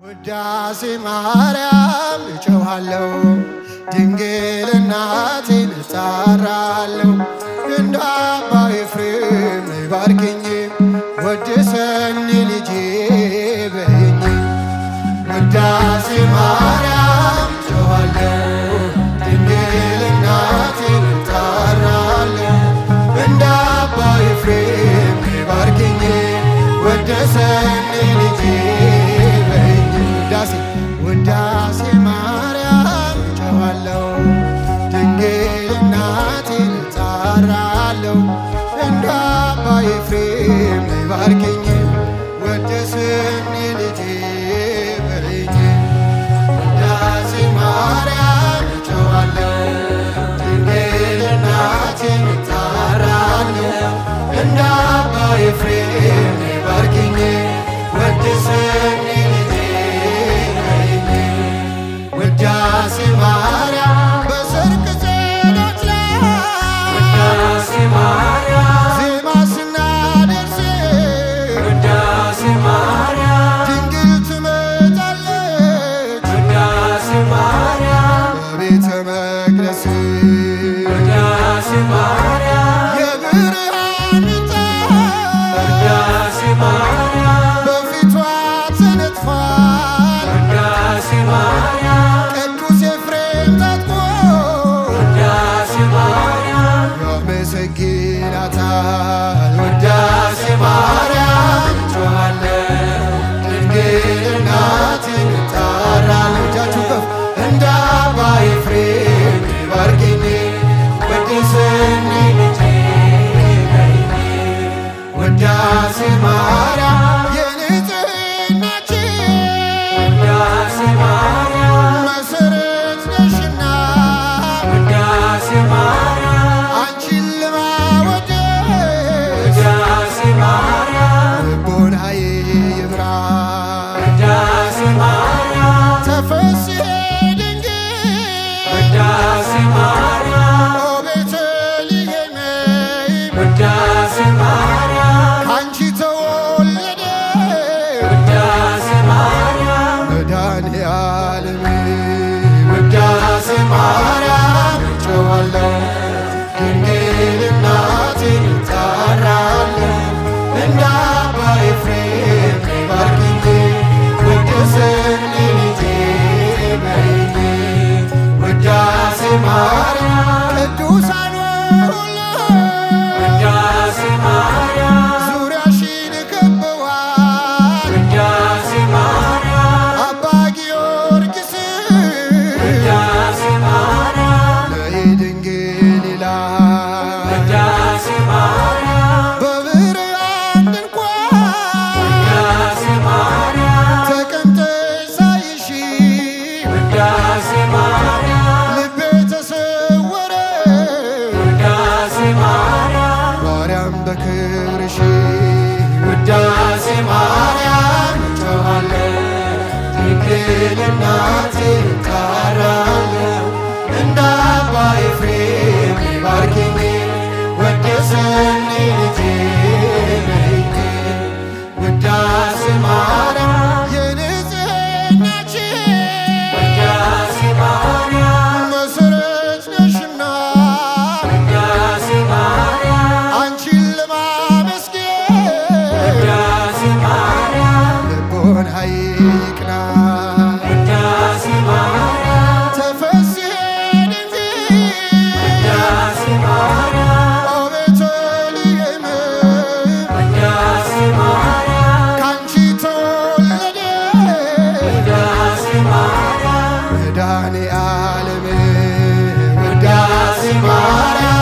ውዳሴ ማርያም እጮኻለሁ ድንግል እናቴን እጣራለሁ እንደ አባ ኤፍሬም ነይ ባርኪኝ ወድሰኝ ልጄ በይኝ። ውዳሴ ማርያም እጮኻለሁ ድንግል እናቴን እጣራለሁ እንደ አባ ኤፍሬም ነይ ባርኪኝ ወድሰኝ ልጄ ውዳሴ ማርያም እጮኻለሁ ድንግል እናቴን እጣራለሁ እንደ አባ ኤፍሬም ነይ ባርኪኝ ወድሰኝ ልጄ በይኝ። ውዳሴ ማርያም እጮኻለሁ ድንግል እናቴን እጣራለሁ እንደ አባ ኤፍሬም ነይ ባርኪኝ ወድሰኝ ውዳሴ ማርያም በሰርክ ጸሎት ላይ ውዳሴ ማርያም ዜማ ስናደርስ ውዳሴ ማርያም ድንግል ትመጣለች ውዳሴ ማርያም በቤተ መቅደስ ውዳሴ ማርያም የብርሃን ምንጣፍ ውዳሴ ማርያም በፊቷ ተነጥፏል ውዳሴ ማርያም ያመሰግናታል። ውዳሴ ማርያም እጮኻለሁ ድንግል እናቴን እጣራለሁ እጃችሁ ከፍ እንደ አባ ኤፍሬም ነይ ባርኪኝ ወድሰኝ ልጄ በይኝ። ውዳሴ ማርያም የንጽሕናችን ውዳሴ ማርያም መሰረት ነሽና ውዳሴ ማርያም ውዳሴ ማርያም እጮኻለሁ ድንግል እናቴን እጣራለሁ እንደ አባ ኤፍሬም ነይ ባርኪኝ ወድሰኝ ልጄ በይኝ። ውዳሴ ማርያም ቅዱሳን ሁሉ ውዳሴ ማርያም ዙሪያሽን ከበዋል ውዳሴ ማርያም አባ ጊዮርጊስ ውዳሴ ማርያም ነይ ድንግል ይላል ውዳሴ ማርያም በብርሃን ድንኳን ውዳሴ ማርያም ተቀምጠሽ ሳይሽ ውዳሴ ማርያም ልቤ ተሰወረ ውዳሴ ማርያም ማርያም በክብርሽ ውዳሴ ማርያም እጮኻለሁ ድንግል እናቴን እጣራለሁ እንደ አባ ኤፍሬም ነይ ባርኪኝ ወድሰኝ ልጄ በይኝ። ውዳሴ ማርያም የንጽሕናችን ውዳሴ ማርያም መሰረት ነሽና ውዳሴ ማርያም አንቺን ለማመስገን ውዳሴ ማርያም ልቦናዬ ይቅና ውዳሴ ማርያም ተፈሥሒ ድንግል ውዳሴ ማርያም ኦ ቤተልሔም ውዳሴ ማርያም ካንቺ ተወለደ ውዳሴ ማርያም መድኃኔዓለም ውዳሴ ማርያም